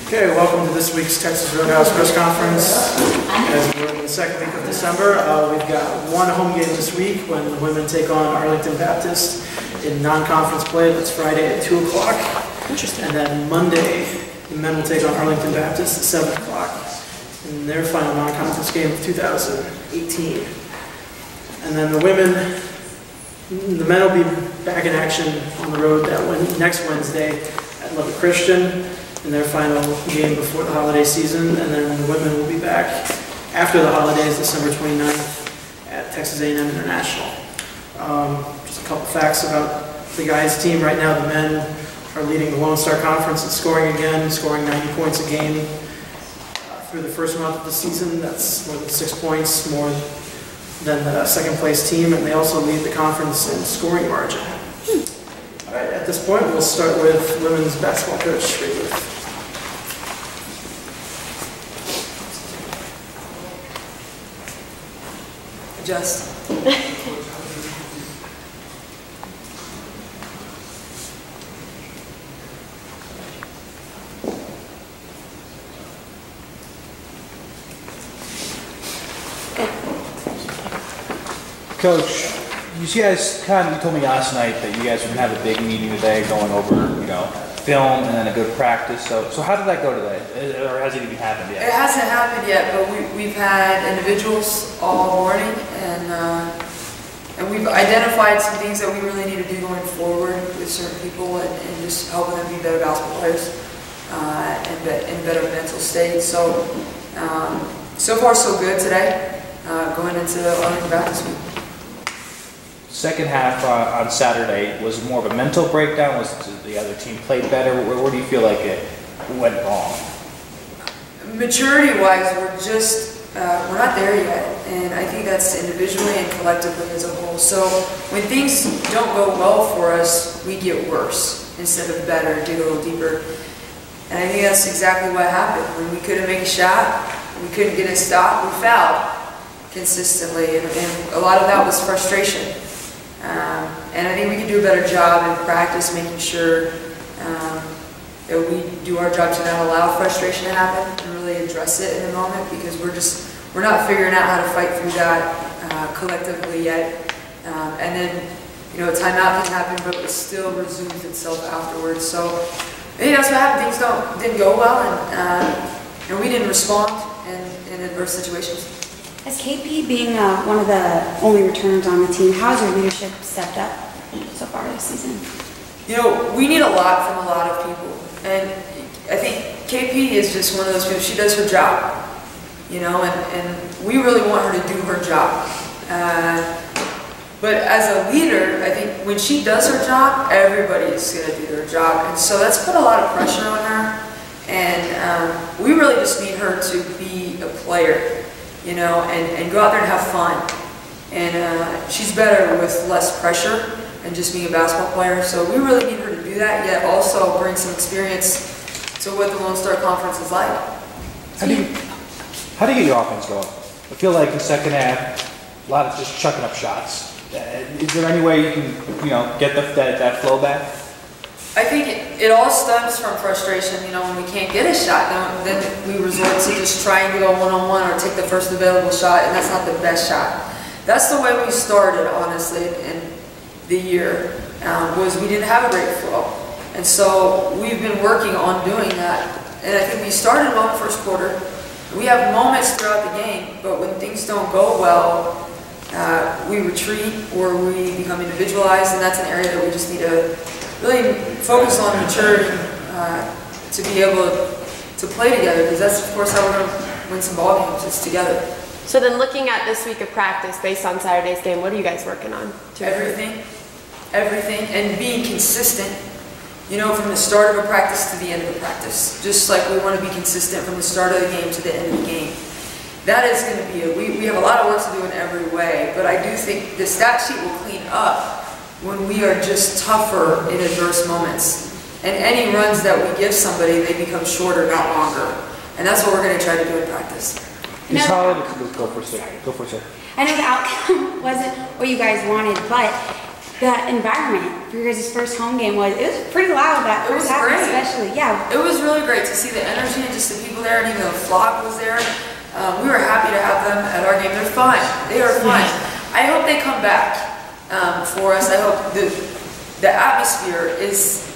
Okay, welcome to this week's Texas Roadhouse press conference. As we're in the second week of December, we've got one home game this week when the women take on Arlington Baptist in non-conference play. That's Friday at 2 o'clock. Interesting. And then Monday, the men will take on Arlington Baptist at 7 o'clock in their final non-conference game of 2018. And then the men will be back in action on the road next Wednesday at Lubbock Christian in their final game before the holiday season, and then the women will be back after the holidays, December 29th, at Texas A&M International. Just a couple facts about the guys' team right now. The men are leading the Lone Star Conference in scoring again, scoring 90 points a game. Through the first month of the season, that's more than 6 points more than the second place team, and they also lead the conference in scoring margin. All right, at this point, we'll start with women's basketball coach, Ray Booth. Adjust. Coach, you guys you told me last night that you guys were gonna have a big meeting today, going over, film and then a good practice. So how did that go today, or has it even happened yet? It hasn't happened yet, but we've had individuals all morning, and we've identified some things that we really need to do going forward with certain people, and just helping them be better basketball players and in better mental state. So so far so good today, going into Arlington Baptist week. Second half on Saturday was more of a mental breakdown. Was the other team played better? Where do you feel like it went wrong? Maturity-wise, we're not there yet, and I think that's individually and collectively as a whole. So when things don't go well for us, we get worse instead of better, dig a little deeper. And I think that's exactly what happened. When we couldn't make a shot, we couldn't get a stop, we fouled consistently, and a lot of that was frustration. And I think we can do a better job in practice making sure that we do our job to not allow frustration to happen and really address it in the moment, because we're not figuring out how to fight through that collectively yet. And then a timeout can happen, but it still resumes itself afterwards. So I think that's what happened. Things didn't go well, and we didn't respond in adverse situations. As KP being one of the only returners on the team, how has your leadership stepped up so far this season? We need a lot from a lot of people, and I think KP is just one of those people. She does her job, and we really want her to do her job. But as a leader, I think when she does her job, everybody is going to do their job, and so that's put a lot of pressure on her, and we really just need her to be a player. And go out there and have fun. And she's better with less pressure and just being a basketball player. So we really need her to do that, yet also bring some experience to what the Lone Star Conference is like. How do you get your offense going? I feel like in the second half, a lot of just chucking up shots. Is there any way you can, get that flow back? I think it all stems from frustration. When we can't get a shot, then we resort to just trying to go one-on-one or take the first available shot, and that's not the best shot. That's the way we started, honestly, in the year, was we didn't have a great flow. And so we've been working on doing that. And I think we started well in the first quarter. We have moments throughout the game, but when things don't go well, we retreat or we become individualized, and that's an area that we just need to really focus on maturity to be able to play together, because that's, of course, how we're going to win some ball games, is together. So then, looking at this week of practice based on Saturday's game, what are you guys working on? Everything, and being consistent, from the start of a practice to the end of a practice. Just like we want to be consistent from the start of the game to the end of the game. That is going to be it. We have a lot of work to do in every way, but I do think the stat sheet will clean up when we are just tougher in adverse moments. And any runs that we give somebody, they become shorter, not longer. And that's what we're going to try to do in practice. Go for it, sir. I know the outcome wasn't what you guys wanted, but the environment for your guys' first home game was, it was pretty loud that It was first half great. especially. Yeah. It was really great to see the energy and just the people there, and even the flock was there. We were happy to have them at our game. They're fine. They are fine. I hope they come back for us. I hope the atmosphere is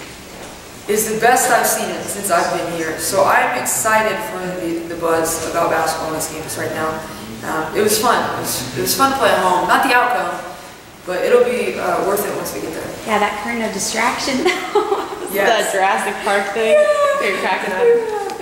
the best I've seen it since I've been here. So I'm excited for the buzz about basketball in this game right now. It was fun. It was fun to play at home. Not the outcome, but it'll be worth it once we get there. Yeah, that current of distraction. Yes. The Jurassic Park thing. They're cracking up.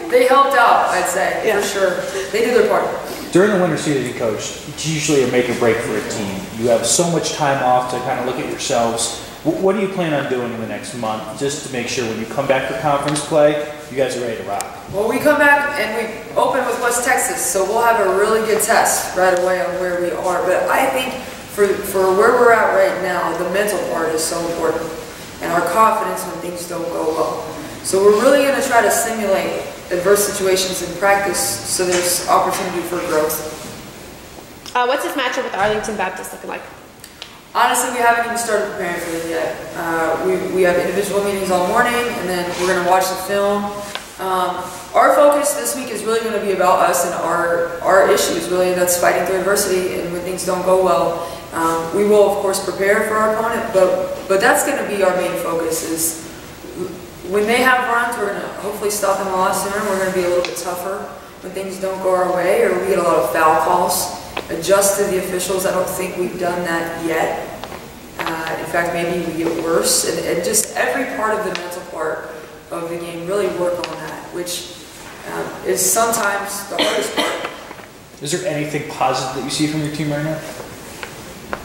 They helped out, I'd say, for sure. They did their part. During the winter season, Coach, it's usually a make or break for a team. You have so much time off to kind of look at yourselves. What do you plan on doing in the next month, just to make sure when you come back for conference play, you guys are ready to rock? Well, we come back and we open with West Texas, so we'll have a really good test right away on where we are. But I think for where we're at right now, the mental part is so important, and our confidence when things don't go well. So we're really going to try to simulate adverse situations in practice, so there's opportunity for growth. What's this matchup with Arlington Baptist looking like? Honestly, we haven't even started preparing for it yet. We have individual meetings all morning, and then we're going to watch the film. Our focus this week is really going to be about us and our issues, really. That's fighting through adversity, and when things don't go well. We will, of course, prepare for our opponent, but that's going to be our main focus. Is when they have runs, we're going to hopefully stop them a lot sooner. We're going to be a little bit tougher when things don't go our way, or we get a lot of foul calls. Adjust to the officials. I don't think we've done that yet. In fact, maybe we get worse. And just every part of the mental part of the game, really work on that, which is sometimes the hardest part. Is there anything positive that you see from your team right now?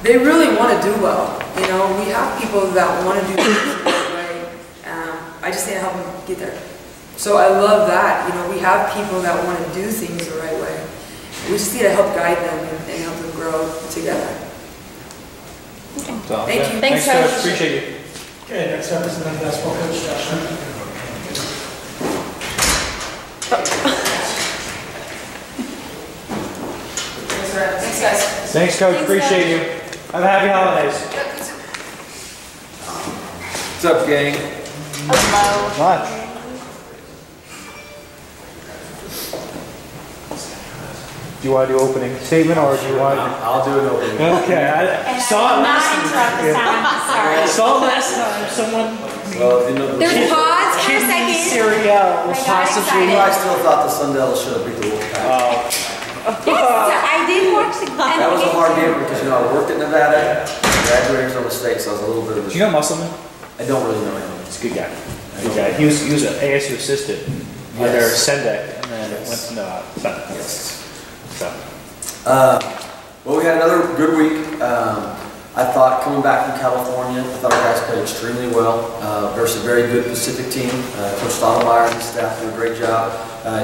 They really want to do well. You know, we have people that want to do things the right way. I just need to help them get there. So I love that. You know, we have people that want to do things the right way. We just need to help guide them and help them grow together. So, Thank you. Thanks, Coach. Appreciate you. Okay, next up is the men's basketball coach, Josh Hunt. Thanks, guys. Thanks, Coach. Appreciate you. Have a happy holidays. What's up, gang? Hello. Much. Do you want to do opening statement, or do you want to? I'll do an opening. Okay. I saw it last time. Saw it last time. Someone. Well, you know, There's pause for a Kidney second. cereal was I got possibly. I still thought the Sundell should have beat the Wolfpack. Yes, I did watch the That was a hard game because, you know, I worked at Nevada, graduated from the state, so I was a little bit of a... Do you know Musselman? I don't really know him. He's a good guy. Good guy. He was an ASU assistant under Sendek, and then went to Nevada. Yes. So. Well, we had another good week. I thought coming back from California, I thought our guys played extremely well versus a very good Pacific team. Coach Stottlemyre and his staff did a great job.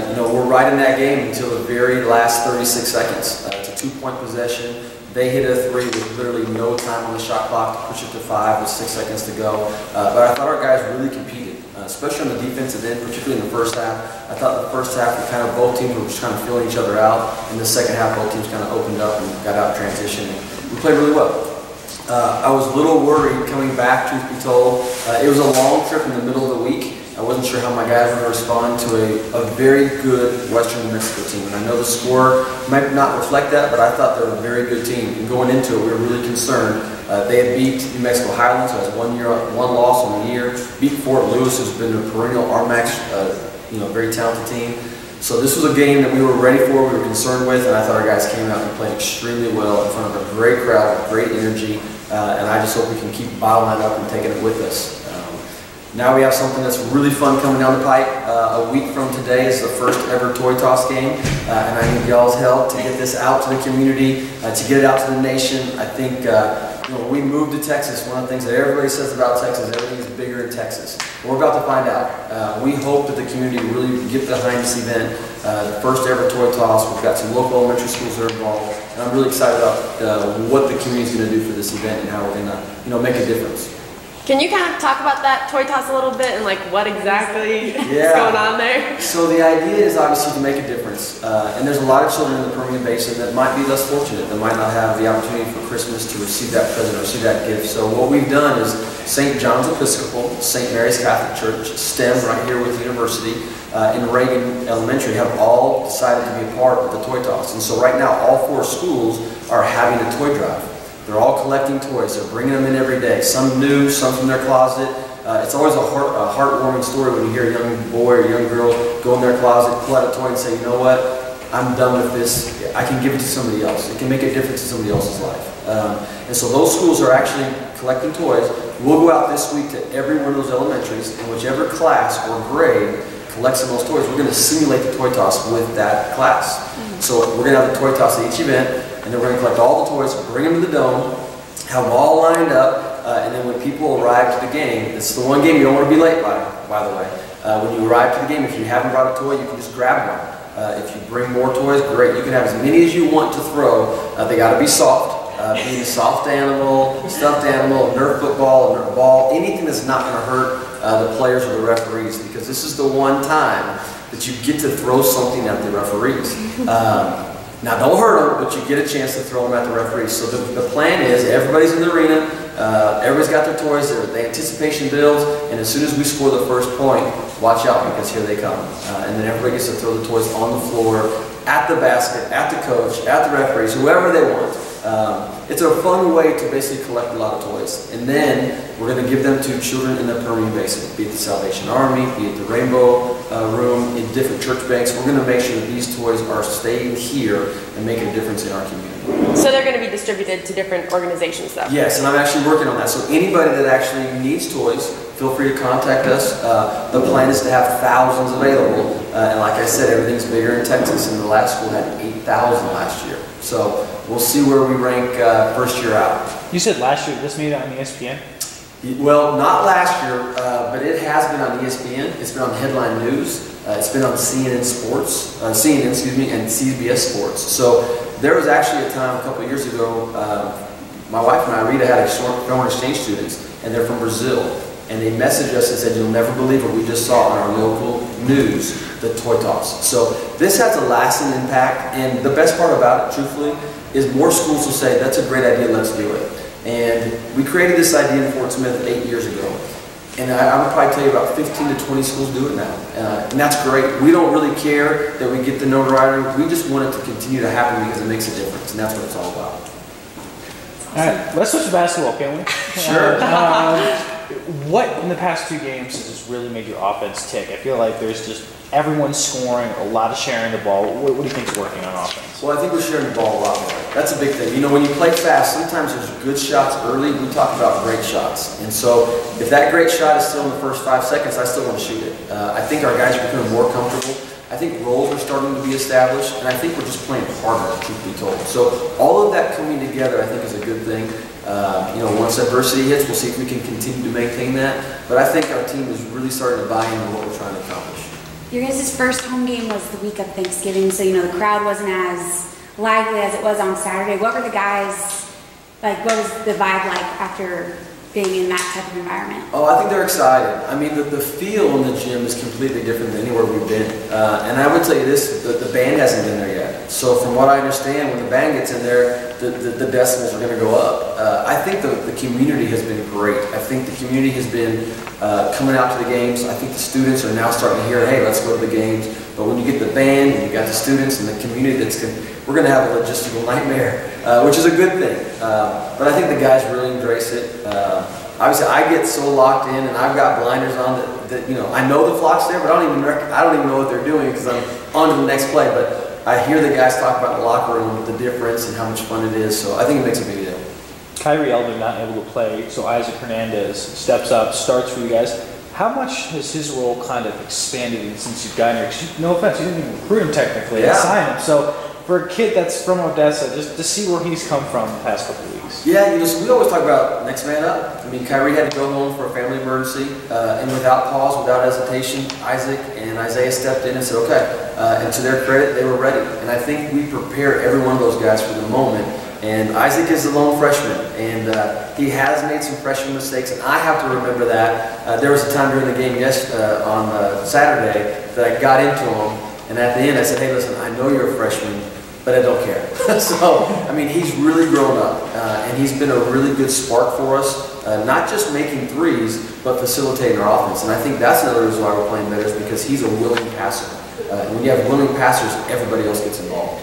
You know, we're right in that game until the very last 36 seconds. It's a 2-point possession. They hit a 3 with literally no time on the shot clock to push it to 5 with 6 seconds to go. But I thought our guys really competed, especially on the defensive end, particularly in the first half. I thought the first half, both teams were just kind of feeling each other out. In the second half, both teams kind of opened up and got out in transition. And we played really well. I was a little worried coming back, truth be told. It was a long trip in the middle of the week. I wasn't sure how my guys were going to respond to a very good Western New Mexico team. And I know the score might not reflect that, but I thought they were a very good team. And going into it, we were really concerned. They had beat New Mexico Highlands, who has one loss on the year. Beat Fort Lewis, who's been a perennial RMAX, very talented team. So this was a game that we were ready for, we were concerned with, and I thought our guys came out and played extremely well in front of a great crowd with great energy. And I just hope we can keep bottling that up and taking it with us. Now we have something that's really fun coming down the pipe. A week from today is the first ever Toy Toss game, and I need y'all's help to get this out to the community, to get it out to the nation. I think when we moved to Texas, one of the things that everybody says about Texas, everything is bigger in Texas. We're about to find out. We hope that the community will really get behind this event, the first ever Toy Toss. We've got some local elementary schools that are involved, and I'm really excited about what the community is going to do for this event and how we're going to make a difference. Can you kind of talk about that toy toss a little bit and like what exactly is Yeah. going on there? So the idea is obviously to make a difference, and there's a lot of children in the Permian Basin that might be less fortunate, that might not have the opportunity for Christmas to receive that present or receive that gift. So what we've done is St. John's Episcopal, St. Mary's Catholic Church, STEM right here with the university, and Reagan Elementary have all decided to be a part of the toy toss. And so right now all 4 schools are having a toy drive. They're all collecting toys. They're bringing them in every day. Some new, some from their closet. It's always a heartwarming story when you hear a young boy or young girl go in their closet, pull out a toy and say, you know what, I'm done with this. I can give it to somebody else. It can make a difference in somebody else's life. And so those schools are actually collecting toys. We'll go out this week to every one of those elementaries, and whichever class or grade collects some of those toys, we're going to simulate the toy toss with that class. So we're going to have the toy toss at each event, and then we're going to collect all the toys, bring them to the dome, have them all lined up, and then when people arrive to the game, it's the one game you don't want to be late by the way. When you arrive to the game, if you haven't brought a toy, you can just grab one. If you bring more toys, great. You can have as many as you want to throw. They got to be soft. Being a soft animal, stuffed animal, a Nerf football, a Nerf ball, anything that's not going to hurt the players or the referees, because this is the one time that you get to throw something at the referees. Now don't hurt them, but you get a chance to throw them at the referees. So the plan is everybody's in the arena, everybody's got their toys, the anticipation builds, and as soon as we score the first point, watch out because here they come. And then everybody gets to throw the toys on the floor, at the basket, at the coach, at the referees, whoever they want. It's a fun way to basically collect a lot of toys. And then we're going to give them to children in the Permian Basin, be it the Salvation Army, be it the Rainbow Room, in different church banks. We're going to make sure that these toys are staying here and making a difference in our community. So they're going to be distributed to different organizations though? Yes, and I'm actually working on that. So anybody that actually needs toys, feel free to contact us. The plan is to have thousands available. And like I said, everything's bigger in Texas, and the last school had 8,000 last year. So we'll see where we rank first year out. You said last year this made it on ESPN? Well, not last year, but it has been on ESPN. It's been on Headline News. It's been on CNN Sports, CNN, excuse me, and CBS Sports. So there was actually a time a couple of years ago, my wife and I, Rita, had foreign exchange students, and they're from Brazil. And they messaged us and said, you'll never believe what we just saw on our local news, the toy toss. So this has a lasting impact, and the best part about it, truthfully, is more schools will say, that's a great idea, let's do it. And we created this idea in Fort Smith 8 years ago. And I would probably tell you about 15 to 20 schools do it now. And that's great. We don't really care that we get the notoriety. We just want it to continue to happen because it makes a difference, and that's what it's all about. All right, let's switch to basketball, can we? Sure. What in the past 2 games has just really made your offense tick? I feel like there's just everyone scoring, a lot of sharing the ball. What do you think is working on offense? Well, I think we're sharing the ball a lot more. That's a big thing. You know, when you play fast, sometimes there's good shots early. We talk about great shots. And so if that great shot is still in the first 5 seconds, I still want to shoot it. I think our guys are becoming more comfortable. I think roles are starting to be established, and I think we're just playing harder, truth be told. So all of that coming together, I think, is a good thing. You know, once adversity hits, we'll see if we can continue to maintain that. But I think our team is really starting to buy into what we're trying to accomplish. Your guys' first home game was the week of Thanksgiving, so you know the crowd wasn't as lively as it was on Saturday. What were the guys like? What was the vibe like after being in that type of environment? Oh, I think they're excited. I mean, the feel in the gym is completely different than anywhere we've been. And I would tell you this, the band hasn't been there yet. So from what I understand, when the band gets in there, the decibels are going to go up. I think the community has been great. I think the community has been coming out to the games. I think the students are now starting to hear, hey, let's go to the games. But when you get the band and you got the students and the community, we're going to have a logistical nightmare, which is a good thing. But I think the guys really embrace it. Obviously, I get so locked in, and I've got blinders on that you know, I know the flock's there, but I don't even know what they're doing because I'm on to the next play. But I hear the guys talk about the locker room, the difference, and how much fun it is. So I think it makes a big deal. Kyrie Elvin not able to play, so Isaac Hernandez steps up, starts for you guys. How much has his role kind of expanded since you've gotten here? Because no offense, you didn't even recruit him technically, and sign him. So for a kid that's from Odessa, just to see where he's come from the past couple of weeks. Yeah, you know, so we always talk about next man up. I mean, Kyrie had to go home for a family emergency, and without pause, without hesitation, Isaac and Isaiah stepped in and said, okay. And to their credit, they were ready. And I think we prepare every one of those guys for the moment And Isaac is a lone freshman, and he has made some freshman mistakes, and I have to remember that. There was a time during the game on Saturday that I got into him, and at the end I said, hey, listen, I know you're a freshman, but I don't care. So, I mean, he's really grown up, and he's been a really good spark for us, not just making threes, but facilitating our offense. And I think that's another reason why we're playing better, is because he's a willing passer. And when you have willing passers, everybody else gets involved.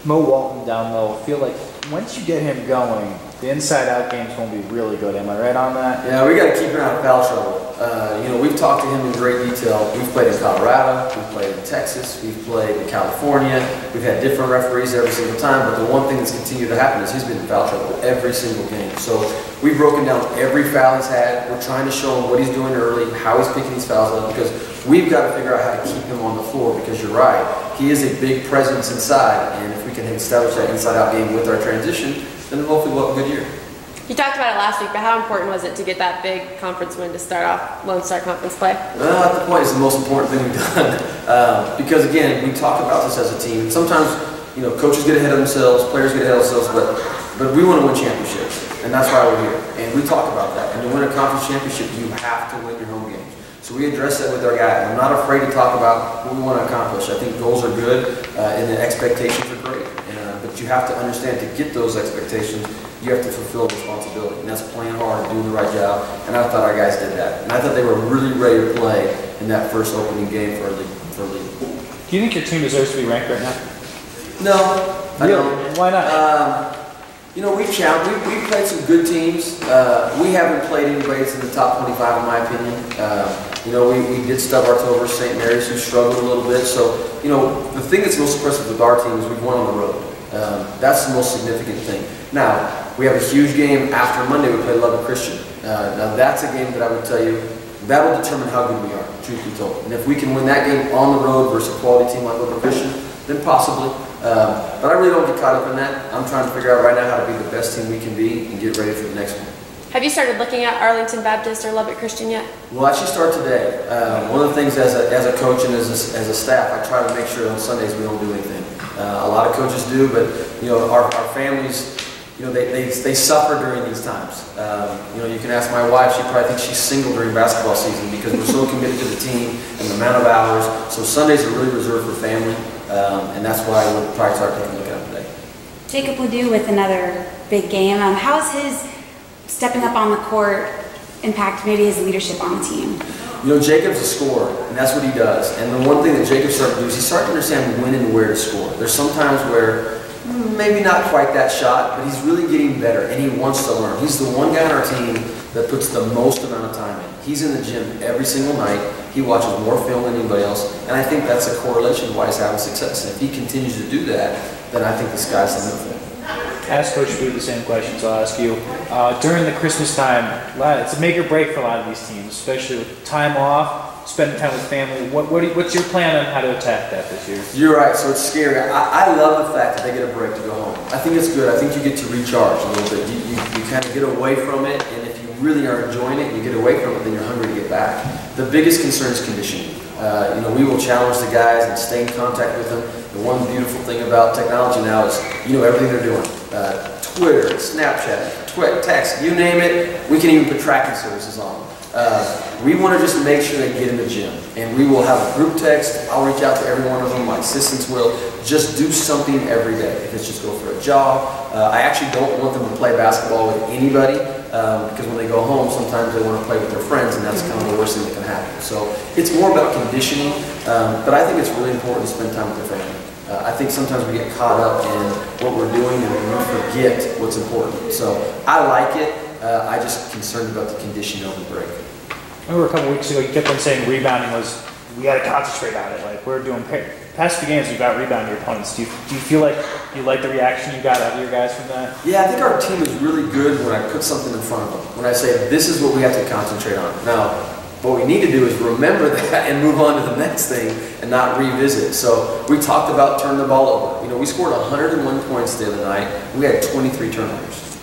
Mo Walton down low, I feel like once you get him going, the inside-out game's going to be really good. Am I right on that? Yeah, we got to keep him out of foul trouble. We've talked to him in great detail. We've played in Colorado, we've played in Texas, we've played in California. We've had different referees every single time, but the one thing that's continued to happen is he's been in foul trouble every single game. So we've broken down every foul he's had. We're trying to show him what he's doing early, how he's picking these fouls up, because we've got to figure out how to keep him on the floor, because you're right. He is a big presence inside, and if we can establish that inside-out game with our transition, then hopefully we'll have a good year. You talked about it last week, but how important was it to get that big conference win to start off Lone Star Conference play? Well, at the point, it's the most important thing we've done. Because again, we talk about this as a team. Sometimes, coaches get ahead of themselves, players get ahead of themselves, but we want to win championships, and that's why we're here. And we talk about that. And to win a conference championship, you have to win your home games. So we address that with our guys. I'm not afraid to talk about what we want to accomplish. I think goals are good, and the expectations are great. But you have to understand, to get those expectations, you have to fulfill responsibility. And that's playing hard, doing the right job. And I thought our guys did that. And I thought they were really ready to play in that first opening game for a league. Do you think your team deserves to be ranked right now? No. Really? I don't. Why not? We've played some good teams. We haven't played anybody that's in the top 25, in my opinion. We did stub our toe versus St. Mary's, who struggled a little bit. So, the thing that's most impressive with our team is we've won on the road. That's the most significant thing. Now, we have a huge game after Monday. We play Lubbock Christian. Now, that's a game that I would tell you, that will determine how good we are, truth be told. And if we can win that game on the road versus a quality team like Lubbock Christian, then possibly. But I really don't get caught up in that. I'm trying to figure out right now how to be the best team we can be and get ready for the next one. Have you started looking at Arlington Baptist or Lubbock Christian yet? We'll actually start today. One of the things as a coach and as a staff, I try to make sure on Sundays we don't do anything. A lot of coaches do, but our families, they suffer during these times. You can ask my wife; she probably thinks she's single during basketball season because we're so committed to the team and the amount of hours. So Sundays are really reserved for family, and that's why we'll probably start taking a look at them today. Jacob Ledoux with another big game. How has his stepping up on the court impact maybe his leadership on the team? Jacob's a scorer, and that's what he does. And the one thing that Jacob started to do is he started to understand when and where to score. There's some times where maybe not quite that shot, but he's really getting better, and he wants to learn. He's the one guy on our team that puts the most amount of time in. He's in the gym every single night. He watches more film than anybody else, and I think that's a correlation to why he's having success. And if he continues to do that, then I think the sky's the limit for him. Ask Coach Boo the same question, so I'll ask you. During the Christmas time, it's a make or break for a lot of these teams, especially with time off, spending time with family. What's your plan on how to attack that this year? You're right, so it's scary. I love the fact that they get a break to go home. I think it's good. I think you get to recharge a little bit. You kind of get away from it, and if you really are enjoying it and you get away from it, then you're hungry to get back. The biggest concern is conditioning. We will challenge the guys and stay in contact with them. The one beautiful thing about technology now is everything they're doing. Twitter, Snapchat, text, you name it, we can even put tracking services on them. We want to just make sure they get in the gym. And we will have a group text. I'll reach out to every one of them. My assistants will. Just do something every day. If it's just go for a jog. I actually don't want them to play basketball with anybody because when they go home, sometimes they want to play with their friends, and that's kind of the worst thing that can happen. So it's more about conditioning, but I think it's really important to spend time with their family. I think sometimes we get caught up in what we're doing and we forget what's important. So I like it. I'm just concerned about the conditioning over the break. I remember a couple weeks ago you kept on saying rebounding was, we got to concentrate on it. Like we're doing past few games, you've out rebounded your opponents. Do you feel like you like the reaction you got out of your guys from that? Yeah, I think our team is really good when I put something in front of them. When I say this is what we have to concentrate on. Now, what we need to do is remember that and move on to the next thing and not revisit. So we talked about turning the ball over. We scored 101 points the other night. We had 23 turnovers.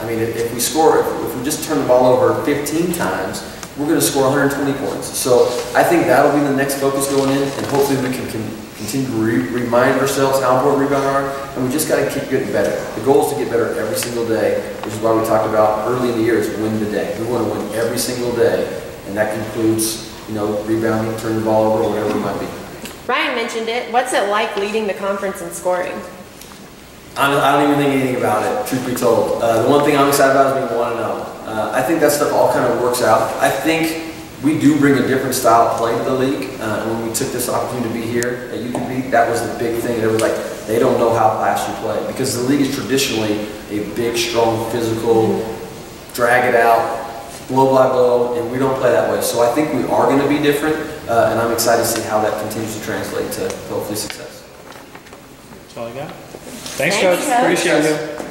I mean, if we just turn the ball over 15 times, we're going to score 120 points. So I think that'll be the next focus going in, and hopefully we can continue to remind ourselves how important rebound are, and we just got to keep getting better. The goal is to get better every single day, which is why we talked about early in the year is win the day. We want to win every single day, and that includes, you know, rebounding, turning the ball over, whatever it might be. Ryan mentioned it. What's it like leading the conference in scoring? I don't even think anything about it, truth be told. The one thing I'm excited about is being 1-0. I think that stuff all kind of works out. I think we do bring a different style of play to the league. And when we took this opportunity to be here at UCB, that was the big thing. It was like, they don't know how fast you play. Because the league is traditionally a big, strong, physical, drag it out, blow by blow, and we don't play that way. So I think we are going to be different, and I'm excited to see how that continues to translate to hopefully success. That's all I got. Thanks, Thank Coach. you, Coach. Appreciate you.